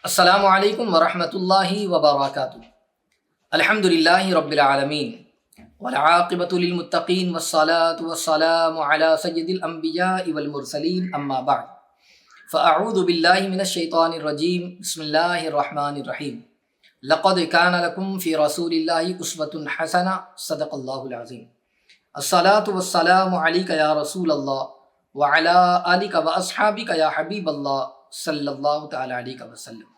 السلام علیکم ورحمۃ اللہ وبرکاتہ۔ الحمدللہ رب العالمین والعاقبۃ للمتقین والصلاة والسلام علی سید الانبیاء والمرسلین اما بعد فاعوذ باللہ من الشیطان الرجیم بسم اللہ الرحمن الرحیم لقد کان لکم فی رسول اللہ اسوۃ حسنہ صدق اللہ العظیم۔ الصلاة والسلام علیک یا رسول اللہ وعلی آلک واصحابک یا حبیب اللہ صلی اللہ تعالی علیہ وسلم۔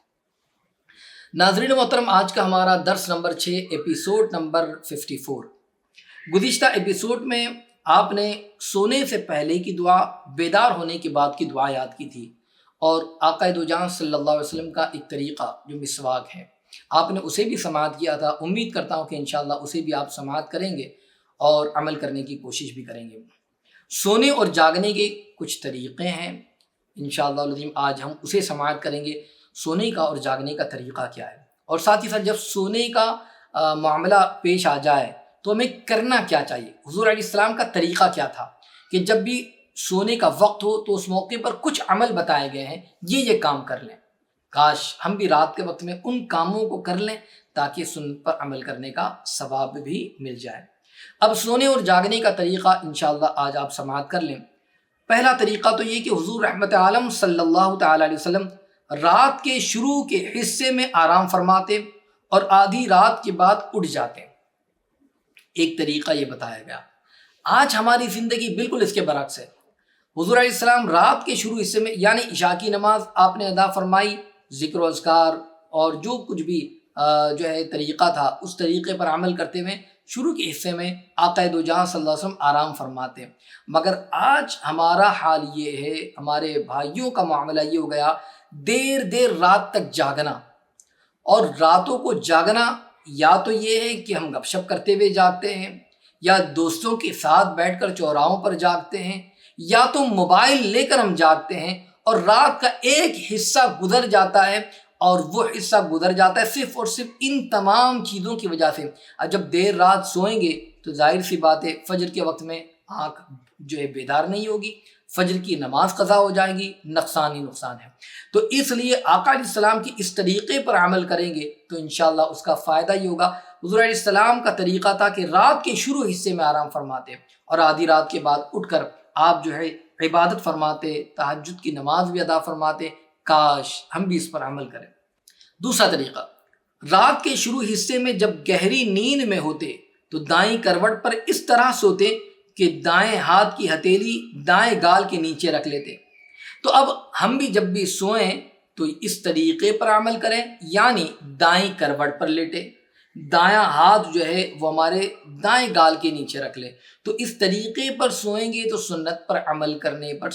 ناظرین محترم، آج کا ہمارا درس نمبر 6 ایپیسوڈ نمبر 54۔ گزشتہ ایپیسوڈ میں آپ نے سونے سے پہلے کی دعا، بیدار ہونے کے بعد کی دعا یاد کی تھی، اور آقا دو جہاں صلی اللہ علیہ وسلم کا ایک طریقہ جو مسواک ہے آپ نے اسے بھی سماعت کیا تھا۔ امید کرتا ہوں کہ انشاءاللہ اسے بھی آپ سماعت کریں گے اور عمل کرنے کی کوشش بھی کریں گے۔ سونے اور جاگنے کے کچھ طریقے ہیں، انشاءاللہ العظیم آج ہم اسے سماعت کریں گے، سونے کا اور جاگنے کا طریقہ کیا ہے، اور ساتھ ہی ساتھ جب سونے کا معاملہ پیش آ جائے تو ہمیں کرنا کیا چاہیے۔ حضور علیہ السلام کا طریقہ کیا تھا کہ جب بھی سونے کا وقت ہو تو اس موقع پر کچھ عمل بتائے گئے ہیں، یہ کام کر لیں۔ کاش ہم بھی رات کے وقت میں ان کاموں کو کر لیں تاکہ سنت پر عمل کرنے کا ثواب بھی مل جائے۔ اب سونے اور جاگنے کا طریقہ انشاءاللہ آج آپ سماعت کر لیں۔ پہلا طریقہ تو یہ کہ حضور رحمت عالم صلی اللہ تعالی علیہ وسلم رات کے شروع کے حصے میں آرام فرماتے اور آدھی رات کے بعد اٹھ جاتے۔ ایک طریقہ یہ بتایا گیا۔ آج ہماری زندگی بالکل اس کے برعکس ہے۔ حضور علیہ السلام رات کے شروع حصے میں یعنی عشاء کی نماز آپ نے ادا فرمائی، ذکر و اذکار اور جو کچھ بھی جو ہے طریقہ تھا اس طریقے پر عمل کرتے ہوئے شروع کے حصے میں آقا دو جہاں صلی اللہ علیہ وسلم آرام فرماتے۔ مگر آج ہمارا حال یہ ہے، ہمارے بھائیوں کا معاملہ یہ ہو گیا، دیر رات تک جاگنا، اور راتوں کو جاگنا یا تو یہ ہے کہ ہم گپ شپ کرتے ہوئے جاگتے ہیں، یا دوستوں کے ساتھ بیٹھ کر چوراہوں پر جاگتے ہیں، یا تو موبائل لے کر ہم جاگتے ہیں اور رات کا ایک حصہ گزر جاتا ہے، اور وہ حصہ گزر جاتا ہے صرف اور صرف ان تمام چیزوں کی وجہ سے۔ اب جب دیر رات سوئیں گے تو ظاہر سی بات ہے فجر کے وقت میں آنکھ جو ہے بیدار نہیں ہوگی، فجر کی نماز قضا ہو جائے گی، نقصان ہی نقصان ہے۔ تو اس لیے آقا علیہ السلام کی اس طریقے پر عمل کریں گے تو انشاءاللہ اس کا فائدہ ہی ہوگا۔ حضور علیہ السلام کا طریقہ تھا کہ رات کے شروع حصے میں آرام فرماتے اور آدھی رات کے بعد اٹھ کر آپ جو ہے عبادت فرماتے، تہجد کی نماز بھی ادا فرماتے۔ کاش ہم بھی اس پر عمل کریں۔ دوسرا طریقہ، رات کے شروع حصے میں جب گہری نیند میں ہوتے تو دائیں کروٹ پر اس طرح سوتے کہ دائیں ہاتھ کی ہتھیلی دائیں گال کے نیچے رکھ لیتے۔ تو اب ہم بھی جب بھی سوئیں تو اس طریقے پر عمل کریں، یعنی دائیں کروٹ پر لیٹے، دایاں ہاتھ جو ہے وہ ہمارے دائیں گال کے نیچے رکھ لے۔ تو اس طریقے پر سوئیں گے تو سنت پر عمل کرنے پر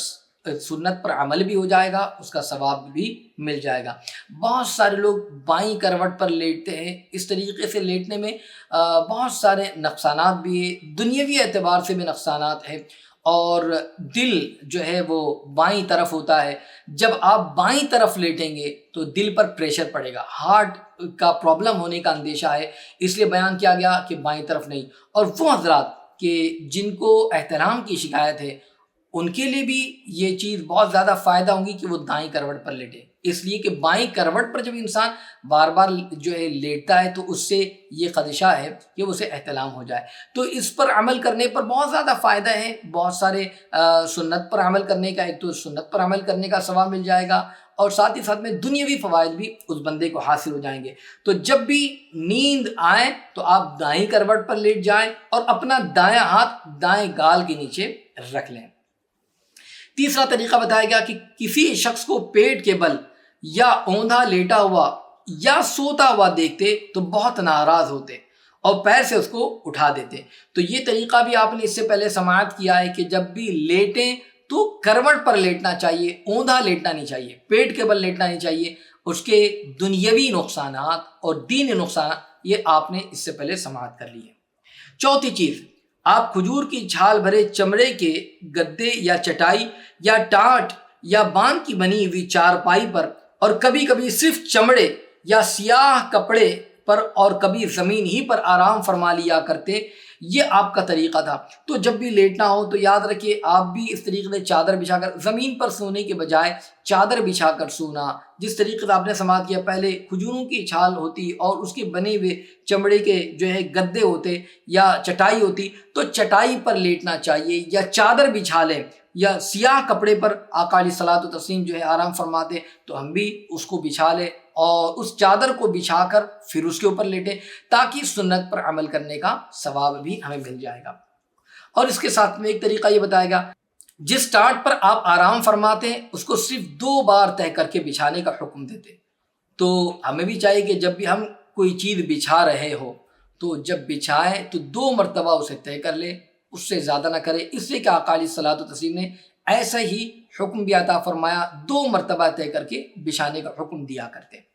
سنت پر عمل بھی ہو جائے گا، اس کا ثواب بھی مل جائے گا۔ بہت سارے لوگ بائیں کروٹ پر لیٹتے ہیں، اس طریقے سے لیٹنے میں بہت سارے نقصانات بھی ہیں، دنیاوی اعتبار سے بھی نقصانات ہیں، اور دل جو ہے وہ بائیں طرف ہوتا ہے۔ جب آپ بائیں طرف لیٹیں گے تو دل پر پریشر پڑے گا، ہارٹ کا پرابلم ہونے کا اندیشہ ہے، اس لیے بیان کیا گیا کہ بائیں طرف نہیں۔ اور وہ حضرات کہ جن کو احترام کی شکایت ہے ان کے لیے بھی یہ چیز بہت زیادہ فائدہ ہوگی کہ وہ دائیں کروٹ پر لیٹے، اس لیے کہ بائیں کروٹ پر جب انسان بار بار جو ہے لیٹتا ہے تو اس سے یہ خدشہ ہے کہ اسے احتلام ہو جائے۔ تو اس پر عمل کرنے پر بہت زیادہ فائدہ ہے، بہت سارے سنت پر عمل کرنے کا، ایک تو سنت پر عمل کرنے کا ثواب مل جائے گا، اور ساتھ ہی ساتھ میں دنیاوی فوائد بھی اس بندے کو حاصل ہو جائیں گے۔ تو جب بھی نیند آئے تو آپ دائیں کروٹ پر لیٹ جائیں اور اپنا دایاں ہاتھ دائیں گال کے نیچے رکھ لیں۔ تیسرا طریقہ بتایا گیا کہ کسی شخص کو پیٹ کے بل یا اوندھا لیٹا ہوا یا سوتا ہوا دیکھتے تو بہت ناراض ہوتے اور پیر سے اس کو اٹھا دیتے۔ تو یہ طریقہ بھی آپ نے اس سے پہلے سماعت کیا ہے کہ جب بھی لیٹیں تو کروٹ پر لیٹنا چاہیے، اوندھا لیٹنا نہیں چاہیے، پیٹ کے بل لیٹنا نہیں چاہیے۔ اس کے دنیاوی نقصانات اور دینی نقصانات یہ آپ نے اس سے پہلے سماعت کر لی ہے۔ چوتھی چیز، آپ کھجور کی چھال بھرے چمڑے کے گدے یا چٹائی یا ٹاٹ یا بان کی بنی ہوئی چارپائی پر، اور کبھی کبھی صرف چمڑے یا سیاہ کپڑے پر اور کبھی زمین ہی پر آرام فرما لیا کرتے، یہ آپ کا طریقہ تھا۔ تو جب بھی لیٹنا ہو تو یاد رکھیے آپ بھی اس طریقے سے چادر بچھا کر، زمین پر سونے کے بجائے چادر بچھا کر سونا، جس طریقے سے آپ نے سماعت کیا پہلے کھجوروں کی چھال ہوتی اور اس کے بنے ہوئے چمڑے کے جو ہے گدے ہوتے یا چٹائی ہوتی، تو چٹائی پر لیٹنا چاہیے یا چادر بچھا لیں یا سیاہ کپڑے پر آقا علیہ الصلوۃ والتسلیم جو ہے آرام فرماتے، تو ہم بھی اس کو بچھا لیں اور اس چادر کو بچھا کر پھر اس کے اوپر لیٹیں، تاکہ سنت پر عمل کرنے کا ثواب بھی ہمیں مل جائے گا۔ اور اس کے ساتھ میں ایک طریقہ یہ بتائے گا، جس ٹاٹ پر آپ آرام فرماتے ہیں اس کو صرف 2 بار طے کر کے بچھانے کا حکم دیتے۔ تو ہمیں بھی چاہیے کہ جب بھی ہم کوئی چیز بچھا رہے ہو تو جب بچھائیں تو 2 مرتبہ اسے طے کر لے، اس سے زیادہ نہ کرے، اس لیے کہ آقا علیہ الصلوۃ والتسلیم نے ایسا ہی حکم بھی عطا فرمایا، 2 مرتبہ طے کر کے بچھانے کا حکم دیا کرتے۔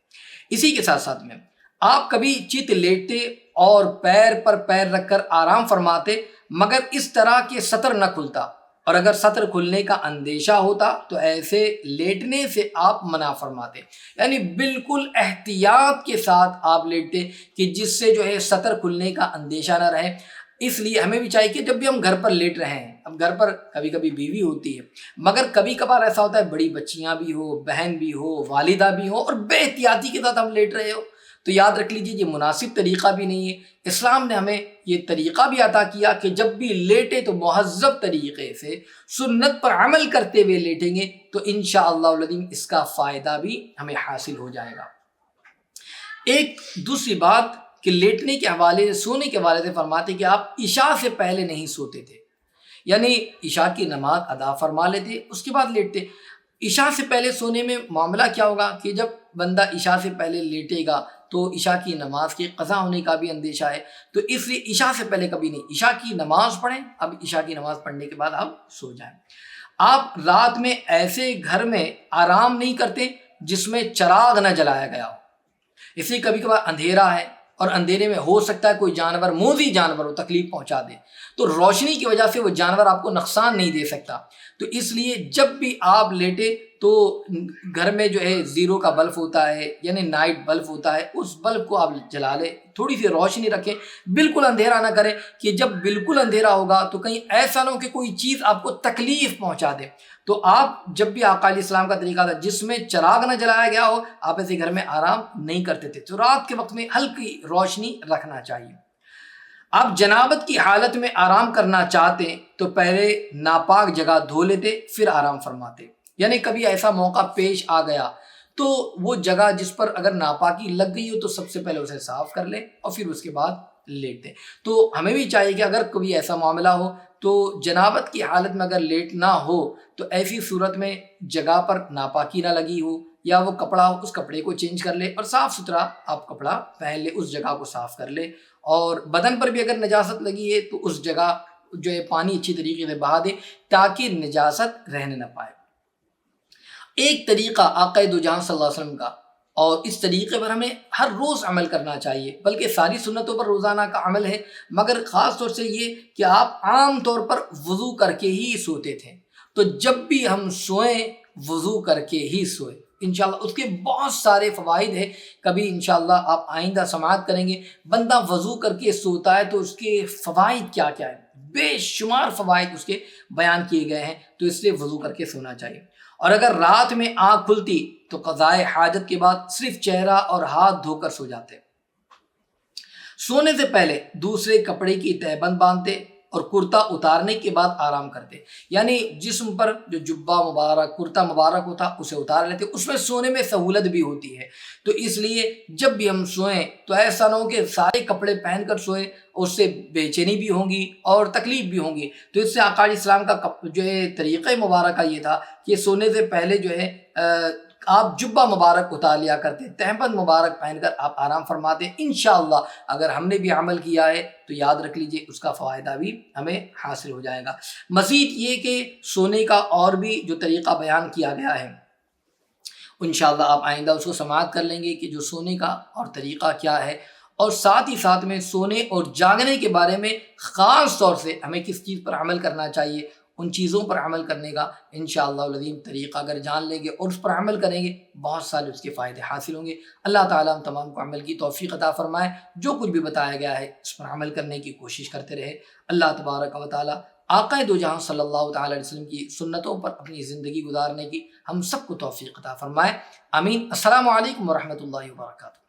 اسی کے ساتھ ساتھ میں آپ کبھی چت لیٹتے اور پیر پر پیر رکھ کر آرام فرماتے، مگر اس طرح کہ سطر نہ کھلتا، اور اگر سطر کھلنے کا اندیشہ ہوتا تو ایسے لیٹنے سے آپ منع فرماتے، یعنی بالکل احتیاط کے ساتھ آپ لیٹتے کہ جس سے جو ہے سطر کھلنے کا اندیشہ نہ رہے۔ اس لیے ہمیں بھی چاہیے کہ جب بھی ہم گھر پر لیٹ رہے ہیں، اب گھر پر کبھی کبھی بیوی ہوتی ہے، مگر کبھی کبھار ایسا ہوتا ہے بڑی بچیاں بھی ہو، بہن بھی ہو، والدہ بھی ہو، اور بے احتیاطی کے ساتھ ہم لیٹ رہے ہو، تو یاد رکھ لیجیے یہ مناسب طریقہ بھی نہیں ہے۔ اسلام نے ہمیں یہ طریقہ بھی عطا کیا کہ جب بھی لیٹے تو مہذب طریقے سے سنت پر عمل کرتے ہوئے لیٹیں گے تو انشاءاللہ العظیم اس کا فائدہ بھی ہمیں حاصل ہو جائے گا۔ ایک دوسری بات کہ لیٹنے کے حوالے سے، سونے کے حوالے سے فرماتے کہ آپ عشاء سے پہلے نہیں سوتے تھے، یعنی عشاء کی نماز ادا فرما لیتے اس کے بعد لیٹتے۔ عشاء سے پہلے سونے میں معاملہ کیا ہوگا کہ جب بندہ عشاء سے پہلے لیٹے گا تو عشاء کی نماز کے قضا ہونے کا بھی اندیشہ ہے، تو اس لیے عشاء سے پہلے کبھی نہیں، عشاء کی نماز پڑھیں، اب عشاء کی نماز پڑھنے کے بعد آپ سو جائیں۔ آپ رات میں ایسے گھر میں آرام نہیں کرتے جس میں چراغ نہ جلایا گیا ہو، اس لیے کبھی کبھار اندھیرا ہے اور اندھیرے میں ہو سکتا ہے کوئی جانور، موذی جانور ہو، تکلیف پہنچا دے، تو روشنی کی وجہ سے وہ جانور آپ کو نقصان نہیں دے سکتا، تو اس لیے جب بھی آپ لیٹے تو گھر میں جو ہے 0 کا بلب ہوتا ہے، یعنی نائٹ بلب ہوتا ہے، اس بلب کو آپ جلا لیں، تھوڑی سی روشنی رکھیں، بالکل اندھیرا نہ کریں کہ جب بالکل اندھیرا ہوگا تو کہیں ایسا نہ ہو کہ کوئی چیز آپ کو تکلیف پہنچا دے۔ تو آپ جب بھی آقا علیہ السلام کا طریقہ تھا جس میں چراغ نہ جلایا گیا ہو، آپ ایسے گھر میں آرام نہیں کرتے تھے، تو رات کے وقت میں ہلکی روشنی رکھنا چاہیے۔ آپ جنابت کی حالت میں آرام کرنا چاہتے تو پہلے ناپاک جگہ دھو لیتے پھر آرام فرماتے، یعنی کبھی ایسا موقع پیش آ گیا تو وہ جگہ جس پر اگر ناپاکی لگ گئی ہو تو سب سے پہلے اسے صاف کر لیں اور پھر اس کے بعد لیٹیں۔ تو ہمیں بھی چاہیے کہ اگر کبھی ایسا معاملہ ہو تو جنابت کی حالت میں اگر لیٹنا ہو تو ایسی صورت میں جگہ پر ناپاکی نہ لگی ہو یا وہ کپڑا ہو، اس کپڑے کو چینج کر لے اور صاف ستھرا آپ کپڑا پہن لے، اس جگہ کو صاف کر لے، اور بدن پر بھی اگر نجاست لگی ہے تو اس جگہ جو ہے پانی اچھی طریقے سے بہا دے تاکہ نجاست رہنے نہ پائے۔ ایک طریقہ آقا دو جہاں صلی اللہ علیہ وسلم کا، اور اس طریقے پر ہمیں ہر روز عمل کرنا چاہیے، بلکہ ساری سنتوں پر روزانہ کا عمل ہے، مگر خاص طور سے یہ کہ آپ عام طور پر وضو کر کے ہی سوتے تھے، تو جب بھی ہم سوئیں وضو کر کے ہی سوئیں، انشاءاللہ اس کے بہت سارے فوائد ہیں، کبھی انشاءاللہ آپ آئندہ سماعت کریں گے، بندہ وضو کر کے سوتا ہے تو اس کے فوائد کیا کیا ہیں، بے شمار فوائد اس کے بیان کیے گئے ہیں، تو اس لیے وضو کر کے سونا چاہیے۔ اور اگر رات میں آنکھ کھلتی تو قضائے حاجت کے بعد صرف چہرہ اور ہاتھ دھو کر سو جاتے، سونے سے پہلے دوسرے کپڑے کی تہبند باندھتے اور کرتا اتارنے کے بعد آرام کرتے، یعنی جسم پر جو جبہ مبارک، کرتا مبارک ہوتا اسے اتار لیتے، اس میں سونے میں سہولت بھی ہوتی ہے، تو اس لیے جب بھی ہم سوئیں تو ایسا نہ ہو کہ سارے کپڑے پہن کر سوئیں، اس سے بے چینی بھی ہوں گی اور تکلیف بھی ہوں گی، تو اس سے آقا علیہ السلام کا جو ہے طریقہ مبارکہ یہ تھا کہ سونے سے پہلے جو ہے آپ جبہ مبارک اتار لیا کرتے، تہبند مبارک پہن کر آپ آرام فرماتے۔ انشاءاللہ اگر ہم نے بھی عمل کیا ہے تو یاد رکھ لیجئے اس کا فائدہ بھی ہمیں حاصل ہو جائے گا۔ مزید یہ کہ سونے کا اور بھی جو طریقہ بیان کیا گیا ہے انشاءاللہ آپ آئندہ اس کو سماعت کر لیں گے کہ جو سونے کا اور طریقہ کیا ہے، اور ساتھ ہی ساتھ میں سونے اور جاگنے کے بارے میں خاص طور سے ہمیں کس چیز پر عمل کرنا چاہیے ان چیزوں پر عمل کرنے کا انشاءاللہ العظیم طریقہ اگر جان لیں گے اور اس پر عمل کریں گے، بہت سارے اس کے فائدے حاصل ہوں گے۔ اللہ تعالیٰ ہم تمام کو عمل کی توفیق عطا فرمائے، جو کچھ بھی بتایا گیا ہے اس پر عمل کرنے کی کوشش کرتے رہے۔ اللہ تبارک و تعالیٰ آقا دو جہاں صلی اللہ تعالیٰ علیہ وسلم کی سنتوں پر اپنی زندگی گزارنے کی ہم سب کو توفیق عطا فرمائے، آمین۔ السلام علیکم ورحمۃ اللہ وبرکاتہ۔